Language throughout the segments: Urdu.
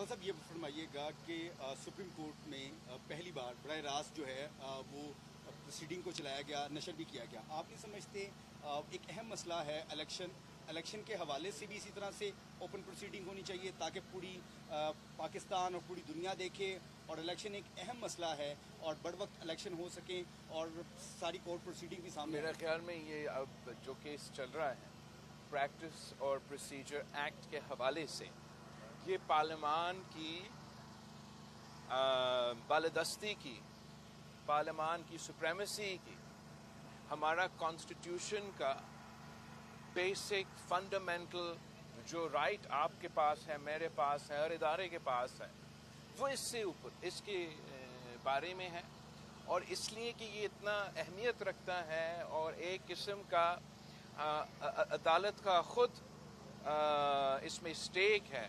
نواز صاحب یہ فرمائیے گا کہ سپریم کورٹ میں پہلی بار براہ راست جو ہے وہ پروسیڈنگ کو چلایا گیا، نشر بھی کیا گیا. آپ نہیں سمجھتے ایک اہم مسئلہ ہے الیکشن کے حوالے سے بھی اسی طرح سے اوپن پروسیڈنگ ہونی چاہیے تاکہ پوری پاکستان اور پوری دنیا دیکھے، اور الیکشن ایک اہم مسئلہ ہے اور بڑھ وقت الیکشن ہو سکیں اور ساری کورٹ پروسیڈنگ بھی سامنے؟ میرا خیال میں یہ اب جو کیس چل رہا ہے پریکٹس اور پروسیجر ایکٹ کے حوالے سے، یہ پارلیمان کی بالادستی کی، پارلیمان کی سپریمیسی کی، ہمارا کانسٹیٹیوشن کا بیسک فنڈامنٹل جو رائٹ آپ کے پاس ہے، میرے پاس ہے، ہر ادارے کے پاس ہے، وہ اس سے اوپر اس کے بارے میں ہے. اور اس لیے کہ یہ اتنا اہمیت رکھتا ہے اور ایک قسم کا عدالت کا خود اس میں اسٹیک ہے،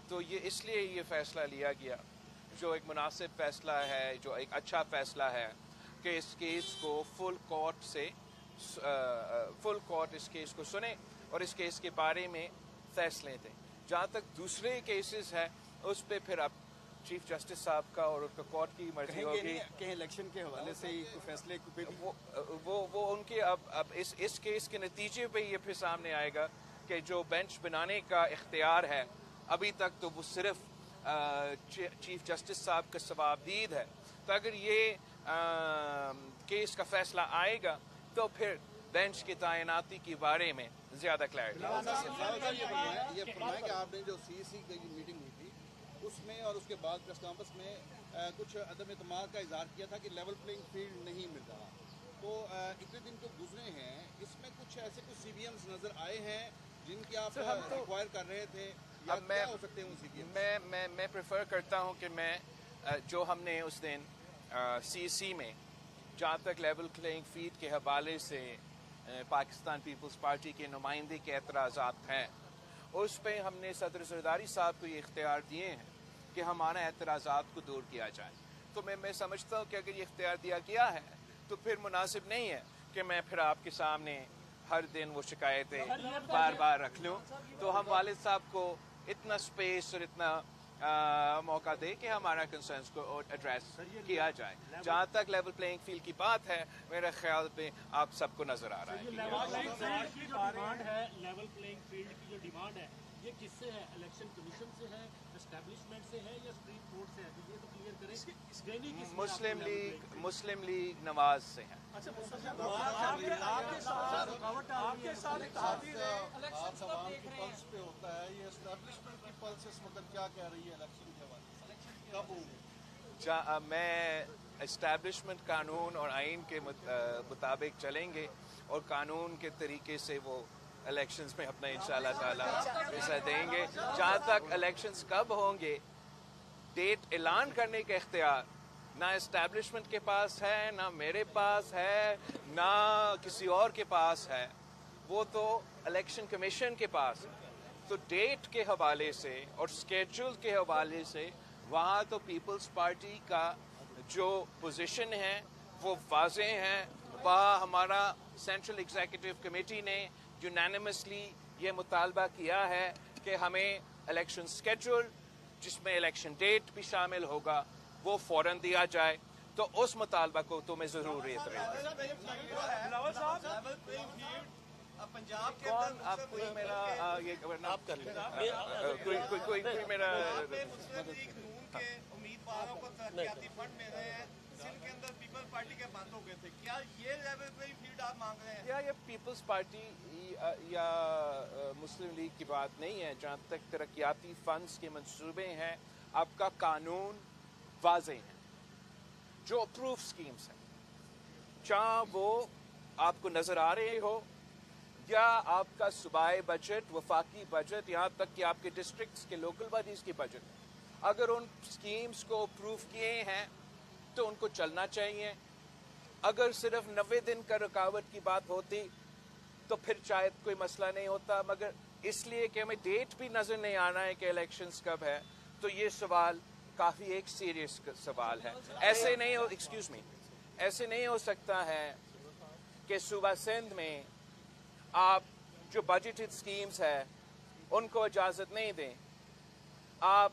تو یہ اس لیے یہ فیصلہ لیا گیا جو ایک مناسب فیصلہ ہے، جو ایک اچھا فیصلہ ہے کہ اس کیس کو فل کورٹ اس کیس کو سنے اور اس کیس کے بارے میں فیصلے دیں. جہاں تک دوسرے کیسز ہے اس پہ پھر اب چیف جسٹس صاحب کا اور اس کا کورٹ کی مرضی ہوگی کہ الیکشن کے حوالے سے فیصلے وہ ان کے اب اس کیس کے نتیجے پہ یہ پھر سامنے آئے گا کہ جو بینچ بنانے کا اختیار ہے ابھی تک تو وہ صرف چیف جسٹس صاحب کا ثوابدید ہے. تو اگر یہ کیس کا فیصلہ آئے گا تو پھر بینچ کی تعیناتی کے بارے میں زیادہ کلیئرٹی. یہ فرمائیں کہ آپ نے جو سی سی کی میٹنگ ہوئی تھی اس میں اور اس کے بعد پریس کانفرنس میں کچھ عدم اعتماد کا اظہار کیا تھا کہ لیول پلینگ فیلڈ نہیں مل رہا، تو اتنے دن تو گزرے ہیں، اس میں کچھ ایسے کچھ سی بی ایم نظر آئے ہیں جن کی آپ ریکوائر کر رہے تھے، یا کیا ہو سکتے ہیں وہ سی بی ایم؟ میں پریفر کرتا ہوں کہ میں جو ہم نے اس دن سی سی میں جہاں تک لیول پلینگ فیلڈ کے حوالے سے پاکستان پیپلز پارٹی کے نمائندے کے اعتراضات ہیں، اس پہ ہم نے صدر زرداری صاحب کو یہ اختیار دیے ہیں کہ ہمارے اعتراضات کو دور کیا جائے. تو میں سمجھتا ہوں کہ اگر یہ اختیار دیا گیا ہے تو پھر مناسب نہیں ہے کہ میں پھر آپ کے سامنے ہر دن وہ شکایتیں بار بار رکھ لوں. تو ہم والد صاحب کو اتنا سپیس اور اتنا موقع دے کہ ہمارا کنسرنس کو ایڈریس کیا جائے. جہاں تک لیول پلینگ فیلڈ کی بات ہے میرے خیال پہ آپ سب کو نظر آ رہا ہے. لیول پلینگ فیلڈ کی جو ڈیمانڈ ہے یہ کس سے ہے؟ الیکشن کمیشن سے ہے، اسٹیبلشمنٹ سے ہے، یا سپریم کورٹ سے ہے؟ تو یہ تو کلیئر کریں. مسلم لیگ نواز سے ہیں. آپ عوام کی پلس پہ ہوتا ہے، یہ اسٹیبلشمنٹ کی پلس اس وقت کیا کہہ رہی ہے الیکشن کے حوالے سے کب ہوں گے؟ میں اسٹیبلشمنٹ قانون اور آئین کے مطابق چلیں گے اور قانون کے طریقے سے وہ الیکشنز میں اپنا انشاءاللہ تعالیٰ حصہ دیں گے. جہاں تک الیکشنز کب ہوں گے ڈیٹ اعلان کرنے کا اختیار نہ اسٹیبلشمنٹ کے پاس ہے، نہ میرے پاس ہے، نہ کسی اور کے پاس ہے، وہ تو الیکشن کمیشن کے پاس ہے. تو ڈیٹ کے حوالے سے اور اسکیڈول کے حوالے سے وہاں تو پیپلز پارٹی کا جو پوزیشن ہے وہ واضح ہے. وہاں ہمارا سینٹرل ایگزیکٹو کمیٹی نے یونینیمسلی یہ مطالبہ کیا ہے کہ ہمیں الیکشن اسکیڈول جس میں الیکشن ڈیٹ بھی شامل ہوگا وہ فوراً دیا جائے. تو اس مطالبہ کو تو میں ضرور ریٹ کون آپ کوئی میرا یہ کوئی میرا امیدواروں کو ترقیاتی فنڈ مل رہے ہیں سندھ کے اندر پیپلز پارٹی کے بند ہو گئے تھے، کیا یہ لیول پلینگ فیلڈ آپ مانگ رہے ہیں؟ یہ پیپلز پارٹی یا مسلم لیگ کی بات نہیں ہے. جہاں تک ترقیاتی فنڈز کے منصوبے ہیں آپ کا قانون واضح ہے، جو اپروف سکیمز ہیں چاہے وہ آپ کو نظر آ رہے ہو یا آپ کا صوبائی بجٹ، وفاقی بجٹ، یہاں تک کہ آپ کے ڈسٹرکٹس کے لوکل باڈیز کی بجٹ، اگر ان سکیمز کو اپروو کیے ہیں تو ان کو چلنا چاہیے. اگر صرف 90 دن کا رکاوٹ کی بات ہوتی تو پھر شاید کوئی مسئلہ نہیں ہوتا، مگر اس لیے کہ ہمیں ڈیٹ بھی نظر نہیں آنا ہے کہ الیکشنز کب ہے تو یہ سوال کافی ایک سیریس سوال ہے. ایسے نہیں ہو سکتا ہے کہ صوبہ سندھ میں آپ جو بجٹڈ سکیمز ہے ان کو اجازت نہیں دیں، آپ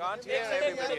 Can't hear everybody.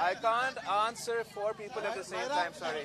I can't answer four people at the same time. Sorry.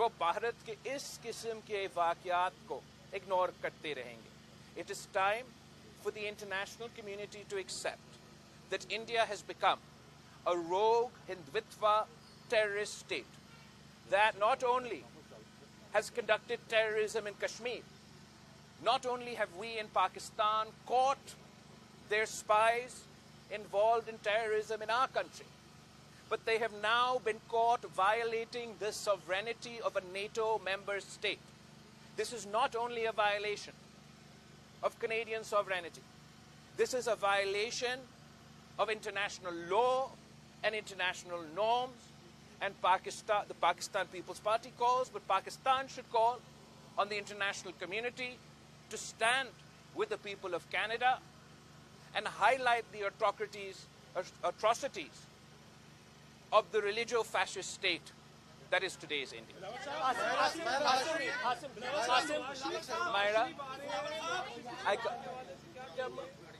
وہ بھارت کے اس قسم کے واقعات کو اگنور کرتے رہیں گے. It is time for the international community to accept that India has become a rogue Hindutva terrorist state that not only has conducted terrorism in Kashmir, not only have we in Pakistan caught their spies involved in terrorism in our country, but they have now been caught violating the sovereignty of a NATO member state. This is not only a violation of Canadian sovereignty. This is a violation of international law and international norms, and the Pakistan People's Party calls, but Pakistan should call on the international community to stand with the people of Canada and highlight the atrocities of the religio-fascist state that is today's India. Myra,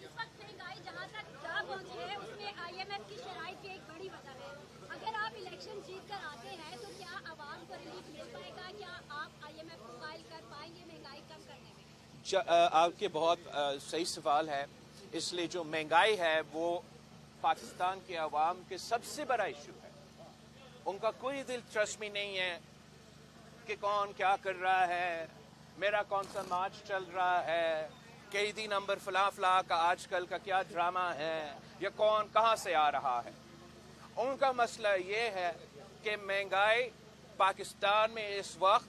اس وقت مہنگائی جہاں تک جا پہنچی ہے اس میں IMF کی شرائط کی ایک بڑی وجہ ہے. اگر آپ الیکشن جیت کر آتے ہیں تو کیا عوام کو ریلیف مل پائے گا؟ کیا آپ IMF کو فائل کر پائیں گے مہنگائی کم کرنے میں؟ آپ کے بہت صحیح سوال ہے. اس لیے جو مہنگائی ہے وہ پاکستان کے عوام کے سب سے بڑا ایشو ہے. ان کا کوئی دلچسپی نہیں ہے کہ کون کیا کر رہا ہے, میرا کون سا مارچ چل رہا ہے, قیدی نمبر فلاں فلاں کا آج کل کا کیا ڈرامہ ہے, یا کون کہاں سے آ رہا ہے. ان کا مسئلہ یہ ہے کہ مہنگائی پاکستان میں اس وقت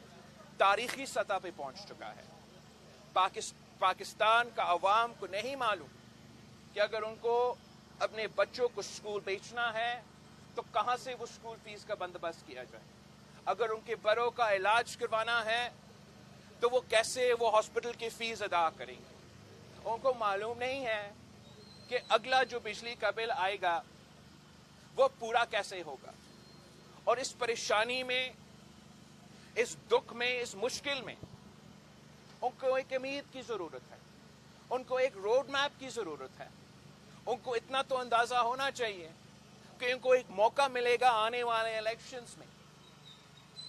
تاریخی سطح پہ پہنچ چکا ہے. پاکستان کا عوام کو نہیں معلوم کہ اگر ان کو اپنے بچوں کو اسکول بھیجنا ہے تو کہاں سے وہ اسکول فیس کا بندوبست کیا جائے. اگر ان کے بڑوں کا علاج کروانا ہے تو وہ کیسے وہ ہاسپٹل کی فیس ادا کریں گے. ان کو معلوم نہیں ہے کہ اگلا جو بجلی کا بل آئے گا وہ پورا کیسے ہوگا. اور اس پریشانی میں, اس دکھ میں, اس مشکل میں ان کو ایک امید کی ضرورت ہے, ان کو ایک روڈ میپ کی ضرورت ہے. ان کو اتنا تو اندازہ ہونا چاہیے کہ ان کو ایک موقع ملے گا آنے والے الیکشنز میں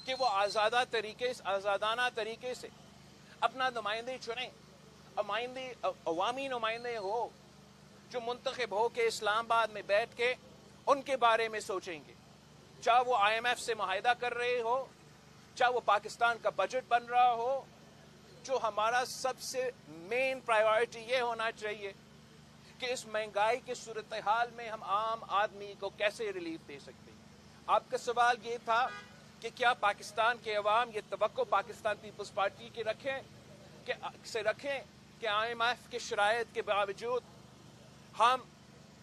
کہ وہ آزادانہ طریقے سے اپنا نمائندے چنیں, عوامی نمائندے ہو جو منتخب ہو کے اسلام آباد میں بیٹھ کے ان کے بارے میں سوچیں گے. چاہے وہ IMF سے معاہدہ کر رہے ہو, چاہے وہ پاکستان کا بجٹ بن رہا ہو, جو ہمارا سب سے مین پرائیورٹی یہ ہونا چاہیے کہ اس مہنگائی کی صورتحال میں ہم عام آدمی کو کیسے ریلیف دے سکتے ہیں. آپ کا سوال یہ تھا کہ کیا پاکستان کے عوام یہ توقع پاکستان پیپلز پارٹی کی رکھیں کہ IMF کے شرائط کے باوجود ہم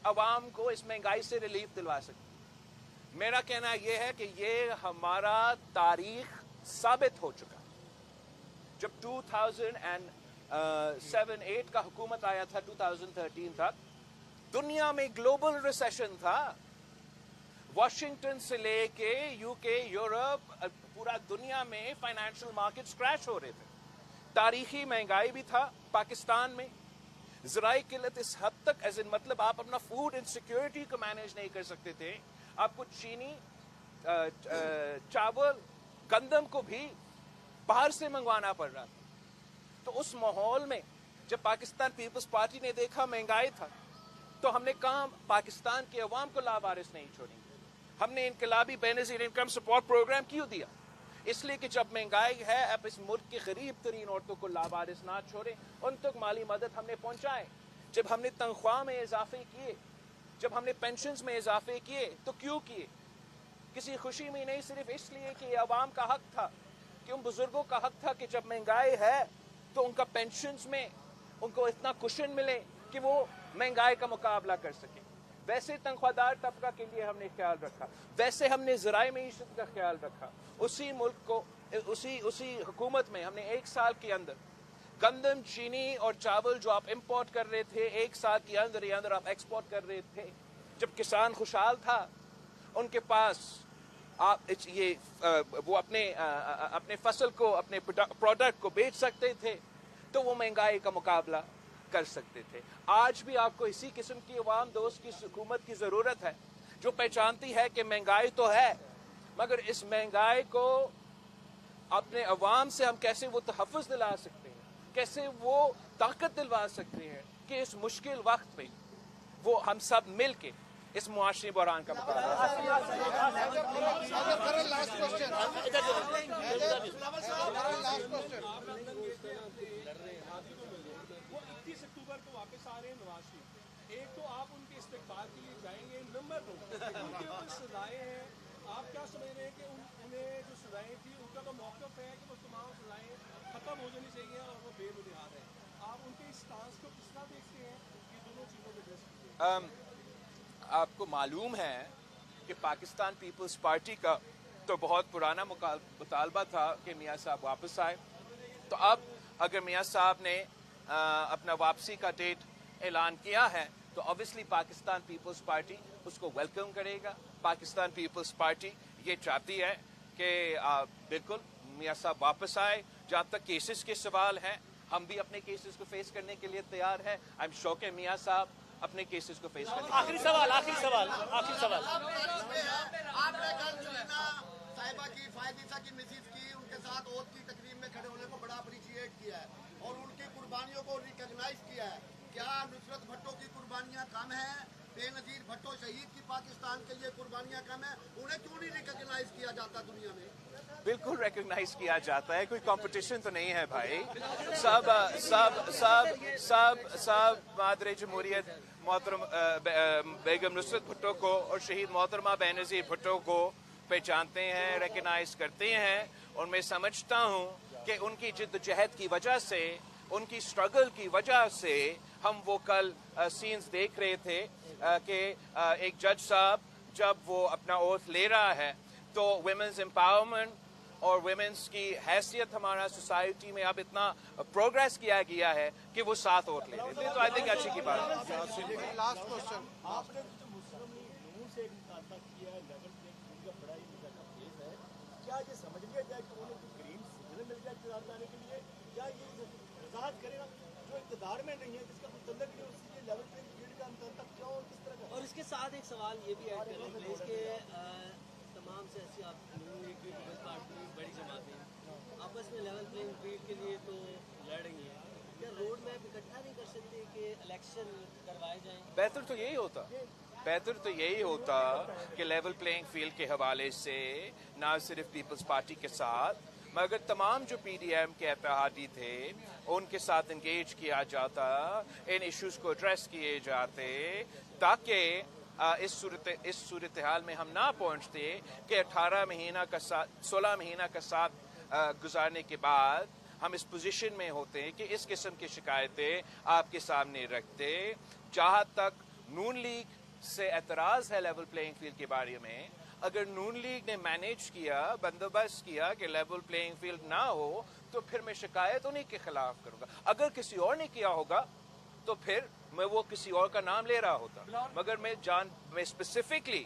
عوام کو اس مہنگائی سے ریلیف دلوا سکیں. میرا کہنا یہ ہے کہ یہ ہمارا تاریخ ثابت ہو چکا. جب 2007-8 کا حکومت آیا تھا 2013 تک, دنیا میں گلوبل ریسیشن تھا. واشنگٹن سے لے کے UK, یورپ, پورا دنیا میں فائنینشیل مارکیٹس کریش ہو رہے تھے. تاریخی مہنگائی بھی تھا پاکستان میں. ذرائع قلت اس حد تک مطلب آپ اپنا فوڈ انسیکیورٹی کو مینیج نہیں کر سکتے تھے. آپ کو چینی, چاول, گندم کو بھی باہر سے منگوانا پڑ رہا تھا. تو اس ماحول میں جب پاکستان پیپلز پارٹی نے دیکھا مہنگائی تھا تو ہم نے کہا پاکستان کے عوام کو لاوارث نہیں چھوڑیں گے. ہم نے انقلابی بے نظیر انکم سپورٹ پروگرام کیوں دیا؟ اس لیے کہ جب مہنگائی ہے اب اس ملک کی غریب ترین عورتوں کو لاوارث نہ چھوڑیں, ان تک مالی مدد ہم نے پہنچائے. جب ہم نے تنخواہ میں اضافے کیے, جب ہم نے پینشنز میں اضافے کیے تو کیوں کیے؟ کسی خوشی میں نہیں, صرف اس لیے کہ عوام کا حق تھا, کہ ان بزرگوں کا حق تھا کہ جب مہنگائی ہے تو ان کا پینشنز میں ان کو اتنا کشن ملے کہ وہ مہنگائی کا مقابلہ کر سکیں. ویسے تنخواہ دار طبقہ کے لیے ہم نے خیال رکھا, ویسے ہم نے ذرائع معیشت کا خیال رکھا. اسی ملک کو اسی حکومت میں ہم نے 1 سال کے اندر گندم, چینی اور چاول جو آپ امپورٹ کر رہے تھے 1 سال کے اندر آپ ایکسپورٹ کر رہے تھے. جب کسان خوشحال تھا, ان کے پاس وہ اپنے فصل کو, اپنے پروڈکٹ کو بیچ سکتے تھے تو وہ مہنگائی کا مقابلہ کر سکتے تھے. آج بھی آپ کو اسی قسم کی عوام دوست کی حکومت کی ضرورت ہے جو پہچانتی ہے کہ مہنگائی تو ہے مگر اس مہنگائی کو اپنے عوام سے ہم کیسے وہ تحفظ دلا سکتے ہیں، کیسے وہ طاقت دلوا سکتے ہیں کہ اس مشکل وقت میں وہ ہم سب مل کے اس معاشی بحران کا مقابلہ وہ 21 اکتوبر کو واپس آ رہے ہیں نواز شریف، ایک تو آپ ان کے استقبال کے لیے جائیں گے، نمبر 2 ان کے اوپر سزائیں ہیں، آپ کیا سمجھ رہے ہیں کہ انہیں جو سزائیں تھی ان کا تو موقف ہے کہ وہ تمام سزائیں ختم ہو جانی چاہیے اور وہ بے بنیاد ہیں، آپ ان کے اس سٹانس کو کس طرح دیکھتے ہیں؟ یہ دونوں چیزوں کو ایڈریس کیجیے۔ آپ کو معلوم ہے کہ پاکستان پیپلز پارٹی کا تو بہت پرانا مطالبہ تھا کہ میاں صاحب واپس آئے، تو اب اگر میاں صاحب نے اپنا واپسی کا ڈیٹ اعلان کیا ہے تو obviously پاکستان پیپلز پارٹی اس کو ویلکم کرے گا۔ پاکستان پیپلز پارٹی یہ چاہتی ہے کہ بالکل میاں صاحب واپس آئے۔ جہاں تک کیسز کے سوال ہیں، ہم بھی اپنے کیسز کو فیس کرنے کے لیے تیار ہیں۔ I'm sure کہ میاں صاحب اپنے کیسز کو فیس کرنے کے لیے آخری سوال آپ نے کل سلینا صاحبہ کی فائدیسہ کی مسز کی ان کے ساتھ عہد کی تقریب میں کھڑے ہونے کو بڑا اپریشیٹ کیا ہے اور ان کی قربانیوں کو ریکگنائز کیا ہے۔ کیا نصرت بھٹو کی قربانیاں کم ہیں؟ بے نظیر بھٹو شہید کی پاکستان کے لیے قربانیاں کم ہیں؟ انہیں کیوں نہیں ریکگنائز کیا جاتا دنیا میں؟ بالکل ریکگنائز کیا جاتا ہے، کوئی کمپٹیشن تو نہیں ہے بھائی۔ سب مادر جمہوریت محترم بیگم نصرت بھٹو کو اور شہید محترمہ بے نظیر بھٹو کو پہچانتے ہیں، ریکگنائز کرتے ہیں، اور میں سمجھتا ہوں کہ ان کی جد جہد کی وجہ سے، ان کی سٹرگل کی وجہ سے ہم وہ کل سینز دیکھ رہے تھے کہ ایک جج صاحب جب وہ اپنا اوتھ لے رہا ہے تو ویمنز امپاورمنٹ اور ویمنز کی حیثیت ہمارا سوسائٹی میں اب اتنا پروگریس کیا گیا ہے کہ وہ ساتھ اوتھ لے رہے تھے، تو آئی تھنک اچھی کی بات ہے۔ لاسٹ کوشچن آپ نے جو مسلم لیگ سے ایک مطالبہ کیا ہے، لیول پلینگ فیلڈ کا بڑا ہی مزہ کا کیس ہے، کیا یہ سمجھ لیا جائے کہ انہیں کوئی گرین سگنل مل جائے اقتدار میں آنے کے لیے، یا یہ وضاحت کرے گا جو اقتدار میں نہیں ہے، جس کا کوئی تعلق نہیں، اس کے لیول پلینگ فیلڈ کا مطالبہ کیا اور کس طرح کا؟ اور اس کے ساتھ ایک سوال یہ بھی ایڈ کرنا پلیز کہ تمام سیاسی آپ نون لیگ بھی پیپلز پارٹی بڑی جماعتیں آپس میں لیول پلینگ فیلڈ کے لیے تو لڑ رہی ہیں، کیا روڈ میپ اکٹھا نہیں کر سکتے کہ الیکشن کروائے جائیں؟ بہتر تو یہی ہوتا کہ لیول پلینگ فیلڈ کے حوالے سے نہ صرف پیپلز پارٹی کے ساتھ مگر تمام جو پی ڈی ایم کے اتحادی تھے ان کے ساتھ انگیج کیا جاتا، ان ایشوز کو ایڈریس کیے جاتے، تاکہ اس صورتحال میں ہم نہ پہنچتے کہ 16 مہینہ کا ساتھ گزارنے کے بعد ہم اس پوزیشن میں ہوتے ہیں کہ اس قسم کی شکایتیں آپ کے سامنے رکھتے۔ جہاں تک نون لیگ سے اعتراض ہے لیول پلینگ فیلڈ کے بارے میں، اگر نون لیگ نے مینیج کیا، بندوبست کیا کہ لیول پلینگ فیلڈ نہ ہو تو پھر میں شکایت انہیں کے خلاف کروں گا۔ اگر کسی اور نے کیا ہوگا تو پھر میں وہ کسی اور کا نام لے رہا ہوتا، مگر میں اسپیسیفکلی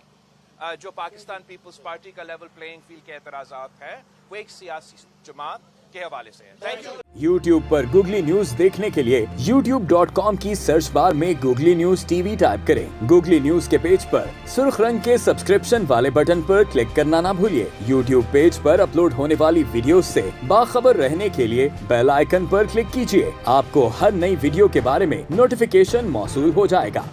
جو پاکستان پیپلز پارٹی کا لیول پلینگ فیلڈ کے اعتراضات ہیں وہ ایک سیاسی جماعت کے حوالے سے ہے۔ Thank you. YouTube per googly news دیکھنے کے لیے youtube.com کی سرچ بار میں googly news T V type کریں۔ گوگلی نیوز کے پیج پر سرخ رنگ کے سبسکرپشن والے بٹن پر کلک کرنا نہ بھولیے۔ یوٹیوب پیج پر اپلوڈ ہونے والی ویڈیوز سے باخبر رہنے کے لیے بیل آئیکن پر کلک کیجیے۔ آپ کو ہر نئی ویڈیو کے بارے میں نوٹیفیکیشن موصول ہو جائے گا۔